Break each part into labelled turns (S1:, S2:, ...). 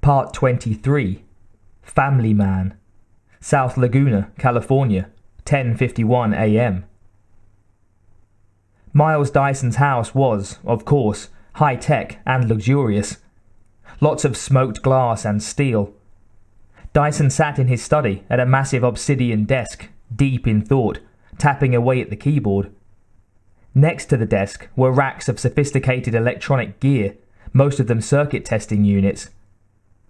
S1: Part 23. Family Man. South Laguna, California, 10:51 a.m. Miles Dyson's house was, of course, high-tech and luxurious. Lots of smoked glass and steel. Dyson sat in his study at a massive obsidian desk, deep in thought, tapping away at the keyboard. Next to the desk were racks of sophisticated electronic gear, most of them circuit testing units.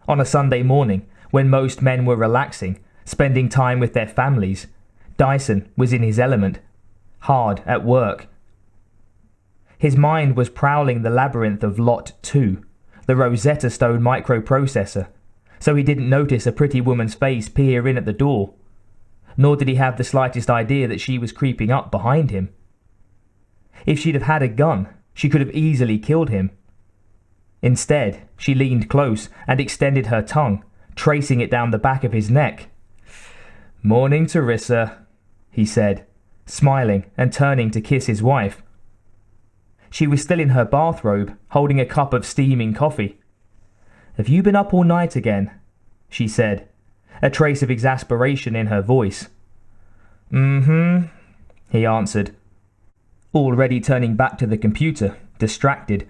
S1: On a Sunday morning, when most men were relaxing, spending time with their families, Dyson was in his element, hard at work. His mind was prowling the labyrinth of Lot 2, the Rosetta Stone microprocessor, so he didn't notice a pretty woman's face peer in at the door, nor did he have the slightest idea that she was creeping up behind him. If she'd have had a gun, she could have easily killed him. Instead, she leaned close and extended her tongue, tracing it down the back of his neck. "Morning, Teresa," he said, smiling and turning to kiss his wife. She was still in her bathrobe, holding a cup of steaming coffee. "Have you been up all night again?" she said, a trace of exasperation in her voice. "Mm-hmm," he answered, already turning back to the computer, distracted.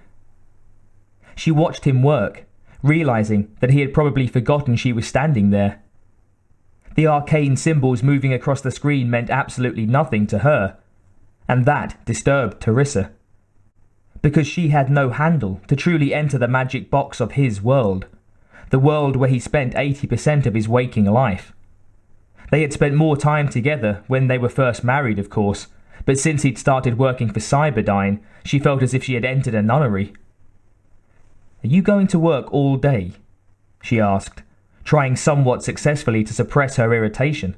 S1: She watched him work, realizing that he had probably forgotten she was standing there. The arcane symbols moving across the screen meant absolutely nothing to her, and that disturbed Teresa, because she had no handle to truly enter the magic box of his world, the world where he spent 80% of his waking life. They had spent more time together when they were first married, of course, but since he'd started working for Cyberdyne, she felt as if she had entered a nunnery. "Are you going to work all day?" she asked, trying somewhat successfully to suppress her irritation.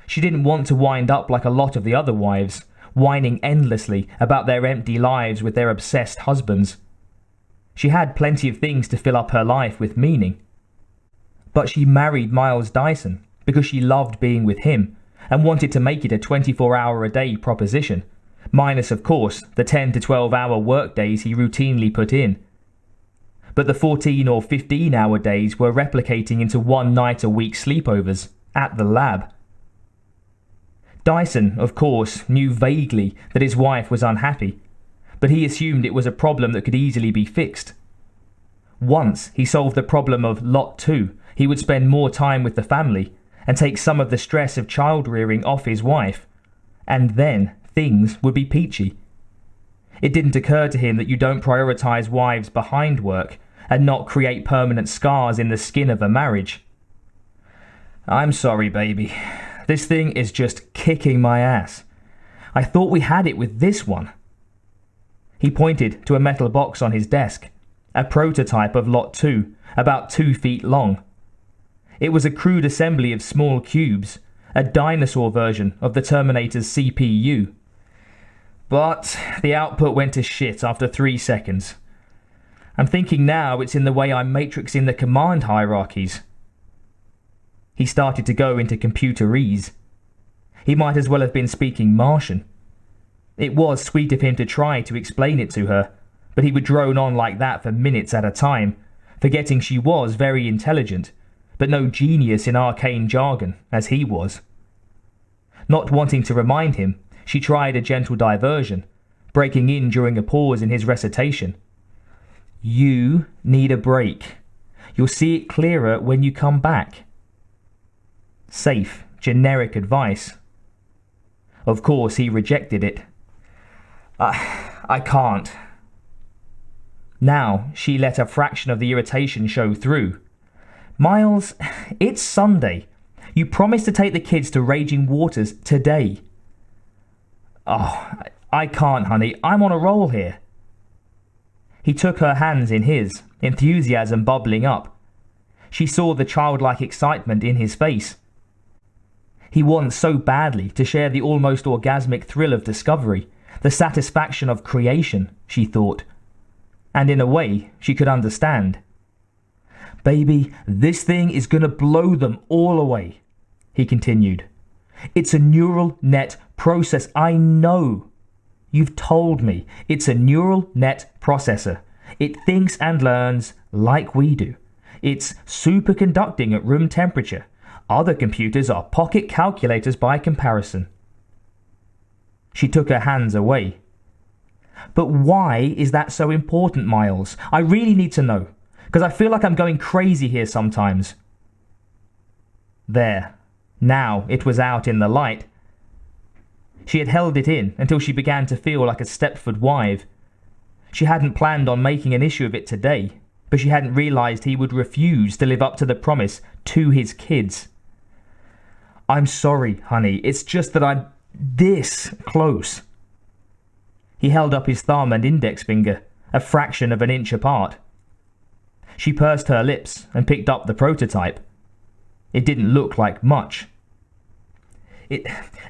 S1: She didn't want to wind up like a lot of the other wives, whining endlessly about their empty lives with their obsessed husbands. She had plenty of things to fill up her life with meaning. But she married Miles Dyson because she loved being with him and wanted to make it a 24-hour-a-day proposition, minus, of course, the 10 to 12-hour work days he routinely put in. But the 14 or 15-hour days were replicating into one-night-a-week sleepovers at the lab. Dyson, of course, knew vaguely that his wife was unhappy, but he assumed it was a problem that could easily be fixed. Once he solved the problem of Lot 2, he would spend more time with the family and take some of the stress of child-rearing off his wife, and then things would be peachy. It didn't occur to him that you don't prioritize wives behind work and not create permanent scars in the skin of a marriage. "I'm sorry, baby. This thing is just kicking my ass. I thought we had it with this one." He pointed to a metal box on his desk, a prototype of Lot 2, about 2 feet long. It was a crude assembly of small cubes, a dinosaur version of the Terminator's CPU. But the output went to shit after 3 seconds. I'm thinking now it's in the way I'm matrixing the command hierarchies. He started to go into computerese. He might as well have been speaking Martian. It was sweet of him to try to explain it to her, but he would drone on like that for minutes at a time, forgetting she was very intelligent, but no genius in arcane jargon, as he was. Not wanting to remind him, she tried a gentle diversion, breaking in during a pause in his recitation. "You need a break. You'll see it clearer when you come back." Safe, generic advice. Of course, he rejected it. I can't." Now, she let a fraction of the irritation show through. "Miles, it's Sunday. You promised to take the kids to Raging Waters today." "Oh, I can't, honey. I'm on a roll here." He took her hands in his, enthusiasm bubbling up. She saw the childlike excitement in his face. He wants so badly to share the almost orgasmic thrill of discovery, the satisfaction of creation, she thought. And in a way, she could understand. "Baby, this thing is gonna blow them all away," he continued. "It's a neural net process. I know. You've told me. It's a neural net processor. It thinks and learns like we do. It's superconducting at room temperature. Other computers are pocket calculators by comparison. She took her hands away. But why is that so important, Miles? I really need to know, because I feel like I'm going crazy here sometimes. There. Now it was out in the light. She had held it in until she began to feel like a Stepford wife. She hadn't planned on making an issue of it today, but she hadn't realized he would refuse to live up to the promise to his kids. I'm sorry, honey. It's just that I'm this close. He held up his thumb and index finger, a fraction of an inch apart. She pursed her lips and picked up the prototype. It didn't look like much.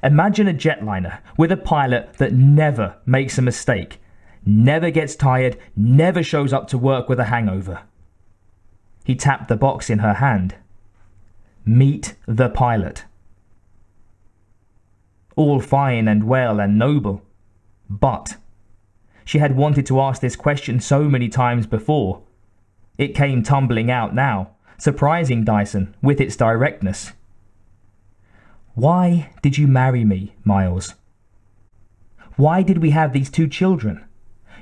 S1: Imagine a jetliner with a pilot that never makes a mistake, never gets tired, never shows up to work with a hangover. He tapped the box in her hand. Meet the pilot. All fine and well and noble. But she had wanted to ask this question so many times before. It came tumbling out now, surprising Dyson with its directness. Why did you marry me, Miles? Why did we have these 2 children?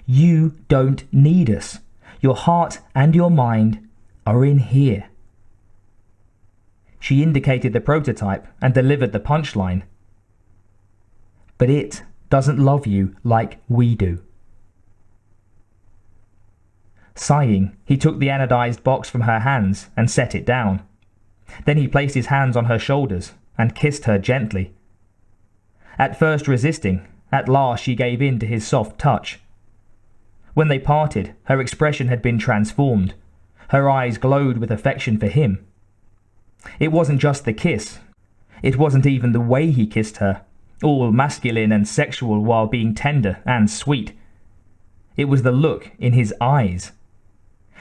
S1: You don't need us. Your heart and your mind are in here. She indicated the prototype and delivered the punchline. But it doesn't love you like we do. Sighing, he took the anodized box from her hands and set it down. Then he placed his hands on her shoulders and kissed her gently. At first resisting, at last she gave in to his soft touch. When they parted, her expression had been transformed. Her eyes glowed with affection for him. It wasn't just the kiss. It wasn't even the way he kissed her, all masculine and sexual while being tender and sweet. It was the look in his eyes.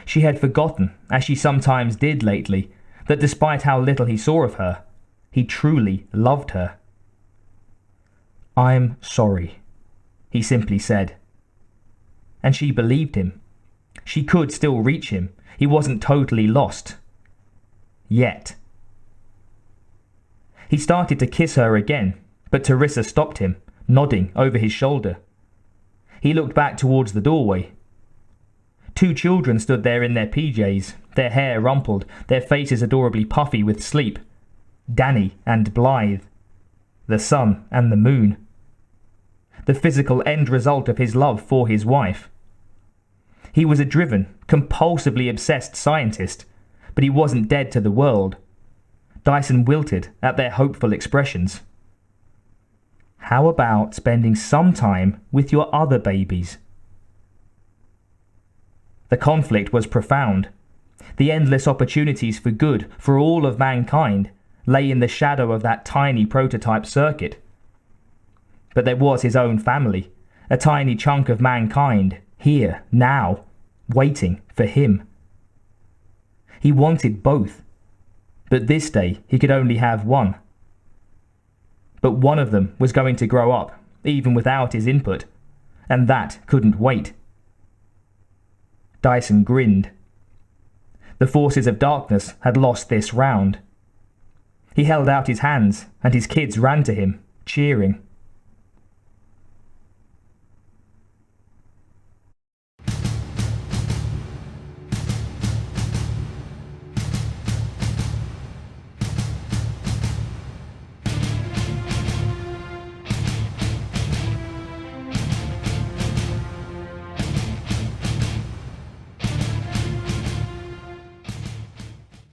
S1: She had forgotten, as she sometimes did lately, that despite how little he saw of her, he truly loved her. I'm sorry, he simply said. And she believed him. She could still reach him. He wasn't totally lost. Yet. He started to kiss her again, but Teresa stopped him, nodding over his shoulder. He looked back towards the doorway. 2 children stood there in their PJs, their hair rumpled, their faces adorably puffy with sleep. Danny and Blythe. The sun and the moon. The physical end result of his love for his wife. He was a driven, compulsively obsessed scientist, but he wasn't dead to the world. Dyson wilted at their hopeful expressions. How about spending some time with your other babies? The conflict was profound. The endless opportunities for good for all of mankind lay in the shadow of that tiny prototype circuit. But there was his own family, a tiny chunk of mankind, here, now, waiting for him. He wanted both, but this day he could only have one. But one of them was going to grow up, even without his input, and that couldn't wait. Dyson grinned. The forces of darkness had lost this round. He held out his hands, and his kids ran to him, cheering.